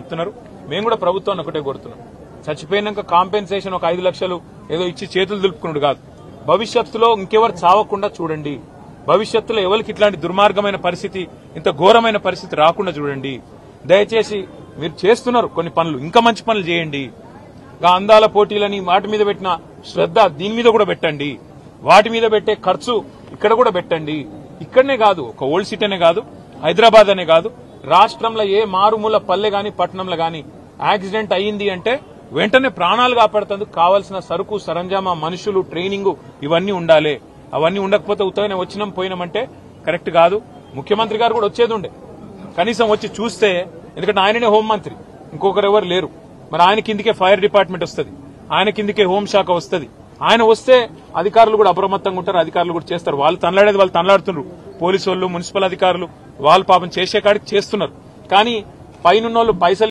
చెప్తున్నారు. మేము కూడా ప్రభుత్వాన్ని ఒకటే కోరుతున్నాం, చచ్చిపోయినాక కాంపెన్సేషన్ ఒక 5 లక్షలు ఏదో ఇచ్చి చేతులు దులుపుకున్నాడు కాదు, భవిష్యత్తులో ఇంకెవరు చావకుండా చూడండి, భవిష్యత్తులో ఎవరికి ఇట్లాంటి దుర్మార్గమైన పరిస్థితి, ఇంత ఘోరమైన పరిస్థితి రాకుండా చూడండి. దయచేసి మీరు చేస్తున్నారు కొన్ని పనులు, ఇంకా మంచి పనులు చేయండి. అందాల పోటీలని వాటి మీద పెట్టిన శ్రద్ధ దీని మీద కూడా పెట్టండి, వాటి మీద పెట్టే ఖర్చు ఇక్కడ కూడా పెట్టండి. ఇక్కడనే కాదు, ఒక ఓల్డ్ సిటీ అనే కాదు, హైదరాబాద్ అనే కాదు, రాష్ట్రంలో ఏ మారుమూల పల్లె గాని పట్టణంలో గాని యాక్సిడెంట్ అయ్యింది అంటే వెంటనే ప్రాణాలు కాపాడుతందుకు కావాల్సిన సరుకు సరంజామా, మనుషులు, ట్రైనింగ్ ఇవన్నీ ఉండాలి. అవన్నీ ఉండకపోతే ఉత్తగానే వచ్చినాం పోయినామంటే కరెక్ట్ కాదు. ముఖ్యమంత్రి గారు కూడా వచ్చేది ఉండే, కనీసం వచ్చి చూస్తే, ఎందుకంటే ఆయననే హోంమంత్రి, ఇంకొకరు ఎవరు లేరు. మరి ఆయన కిందికే ఫైర్ డిపార్ట్మెంట్ వస్తుంది, ఆయన కిందికే హోంశాఖ వస్తుంది. ఆయన వస్తే అధికారులు కూడా అప్రమత్తంగా ఉంటారు, అధికారులు కూడా చేస్తారు. వాళ్ళు తనలాడేది వాళ్ళు తనలాడుతున్నారు, పోలీసు వాళ్ళు, మున్సిపల్ అధికారులు వాళ్ళు పాపం చేసే కాడికి చేస్తున్నారు. కానీ పైనున్నోళ్ళు పైసలు